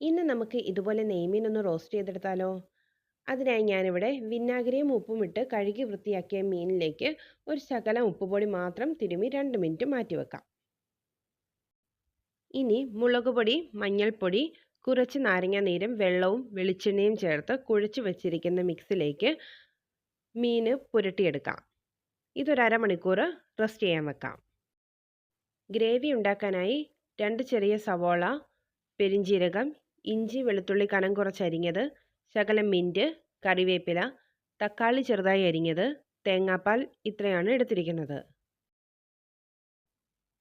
ഇന്ന് നമുക്ക് ഇതുപോലെ നെയ്മീൻ ഒന്ന് റോസ്റ്റ് ചെയ്തെടുത്താലോ? അതിനായി ഞാനിവിടെ വിനാഗിരിയും ഉപ്പും ഇട്ട് കഴുകി വൃത്തിയാക്കിയ മീനിലേക്ക് ഒരു ശകലം ഉപ്പുപൊടി മാത്രം തിരുമ്മി 2 മിനിറ്റ് മാറ്റി വെക്കാം. ഇനി മുളകുപൊടി, മഞ്ഞൾപ്പൊടി, കുറച്ച് നാരങ്ങാനീരും വെള്ളവും വെളിച്ചെണ്ണയും ചേർത്ത് കുഴച്ച് വെച്ചിരിക്കുന്ന മിക്സിലേക്ക് മീൻ പുരട്ടിയെടുക്കാം. ഇതൊരു അരമണിക്കൂർ റെസ്റ്റ് ചെയ്യാൻ വെക്കാം. ഗ്രേവി ഉണ്ടാക്കാനായി 2 ചെറിയ സവോള, പെരിഞ്ജീരകം, ഇഞ്ചി വെളുത്തുള്ളി കനം കുറച്ചരിഞ്ഞത്, ശകലം മിൻറ്റ്, കറിവേപ്പില, തക്കാളി ചെറുതായി അരിഞ്ഞത്, തേങ്ങാപ്പാൽ ഇത്രയാണ് എടുത്തിരിക്കുന്നത്.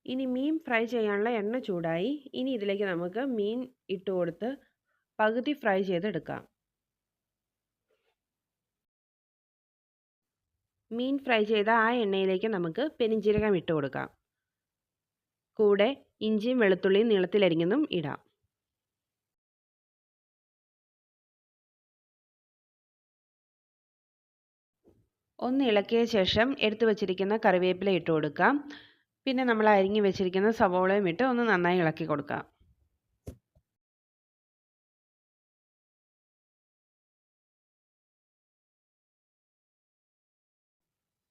ഇനി മീൻ ഫ്രൈ ചെയ്യാനുള്ള എണ്ണ ചൂടായി. ഇനി ഇതിലേക്ക് നമുക്ക് മീൻ ഇട്ട് കൊടുത്ത് പകുതി ഫ്രൈ ചെയ്തെടുക്കാം. മീൻ ഫ്രൈ ചെയ്ത ആ എണ്ണയിലേക്ക് നമുക്ക് പെരിഞ്ജീരകം ഇട്ട് കൊടുക്കാം. കൂടെ ഇഞ്ചിയും വെളുത്തുള്ളിയും നീളത്തിലരിഞ്ഞതും ഇടാം. ഒന്ന് ഇളക്കിയ ശേഷം എടുത്തു വച്ചിരിക്കുന്ന കറിവേപ്പില ഇട്ട് കൊടുക്കാം. പിന്നെ നമ്മൾ അരിഞ്ഞു വെച്ചിരിക്കുന്ന സവോളയും ഇട്ട് ഒന്ന് നന്നായി ഇളക്കി കൊടുക്കാം.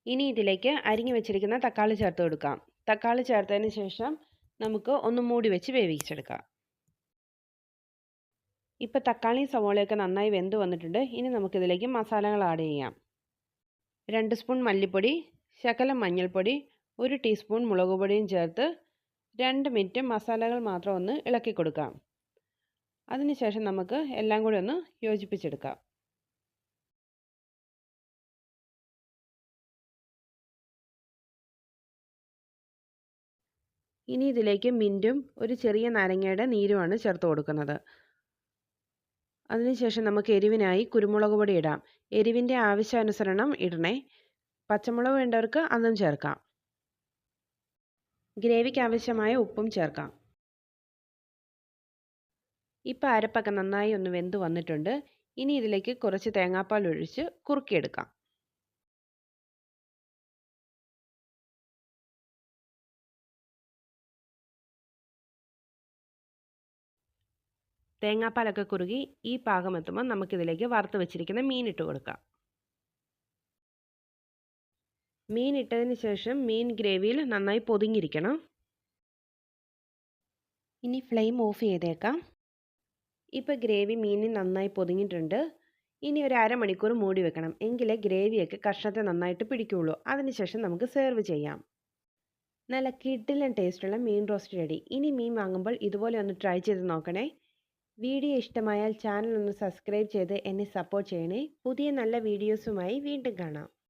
ഇനി ഇതിലേക്ക് അരിഞ്ഞു വെച്ചിരിക്കുന്ന തക്കാളി ചേർത്ത് കൊടുക്കാം. തക്കാളി ചേർത്തതിന് ശേഷം നമുക്ക് ഒന്ന് മൂടി വെച്ച് വേവിച്ചെടുക്കാം. ഇപ്പോൾ തക്കാളിയും സവോളയൊക്കെ നന്നായി വെന്ത് വന്നിട്ടുണ്ട്. ഇനി നമുക്കിതിലേക്ക് മസാലകൾ ആഡ് ചെയ്യാം. 2 സ്പൂൺ മല്ലിപ്പൊടി, ശകലം മഞ്ഞൾപ്പൊടി, 1 ടീസ്പൂൺ മുളക് പൊടിയും ചേർത്ത് 2 മിനിറ്റ് മസാലകൾ മാത്രം ഒന്ന് ഇളക്കി കൊടുക്കാം. അതിനുശേഷം നമുക്ക് എല്ലാം കൂടി ഒന്ന് യോജിപ്പിച്ചെടുക്കാം. ഇനി ഇതിലേക്ക് മിൻറ്റും ഒരു ചെറിയ നാരങ്ങയുടെ നീരുമാണ് ചേർത്ത് കൊടുക്കുന്നത്. അതിനുശേഷം നമുക്ക് എരിവിനായി കുരുമുളക് പൊടി ഇടാം. എരിവിൻ്റെ ആവശ്യാനുസരണം ഇടണേ. പച്ചമുളക് വേണ്ടവർക്ക് അതും ചേർക്കാം. ഗ്രേവിക്ക് ആവശ്യമായ ഉപ്പും ചേർക്കാം. ഇപ്പോൾ അരപ്പൊക്കെ നന്നായി ഒന്ന് വെന്ത് വന്നിട്ടുണ്ട്. ഇനി ഇതിലേക്ക് കുറച്ച് തേങ്ങാപ്പാൽ ഒഴിച്ച് കുറുക്കിയെടുക്കാം. തേങ്ങാപ്പാലൊക്കെ കുറുകി ഈ പാകം എത്തുമ്പോൾ നമുക്കിതിലേക്ക് വറുത്ത് വെച്ചിരിക്കുന്ന മീൻ ഇട്ട് കൊടുക്കാം. മീൻ ഇട്ടതിന് ശേഷം മീൻ ഗ്രേവിയിൽ നന്നായി പൊതിഞ്ഞിരിക്കണം. ഇനി ഫ്ലെയിം ഓഫ് ചെയ്തേക്കാം. ഇപ്പോൾ ഗ്രേവി മീനിൽ നന്നായി പൊതിഞ്ഞിട്ടുണ്ട്. ഇനി ഒരു അരമണിക്കൂർ മൂടി വെക്കണം. എങ്കിലേ ഗ്രേവിയൊക്കെ കഷ്ണത്തെ നന്നായിട്ട് പിടിക്കുകയുള്ളൂ. അതിനുശേഷം നമുക്ക് സെർവ് ചെയ്യാം. നല്ല കിഡിലൻ ടേസ്റ്റുള്ള മീൻ റോസ്റ്റ് റെഡി. ഇനി മീൻ വാങ്ങുമ്പോൾ ഇതുപോലെ ഒന്ന് ട്രൈ ചെയ്ത് നോക്കണേ. വീഡിയോ ഇഷ്ടമായാൽ ചാനൽ ഒന്ന് സബ്സ്ക്രൈബ് ചെയ്ത് എന്നെ സപ്പോർട്ട് ചെയ്യണേ. പുതിയ നല്ല വീഡിയോസുമായി വീണ്ടും കാണാം.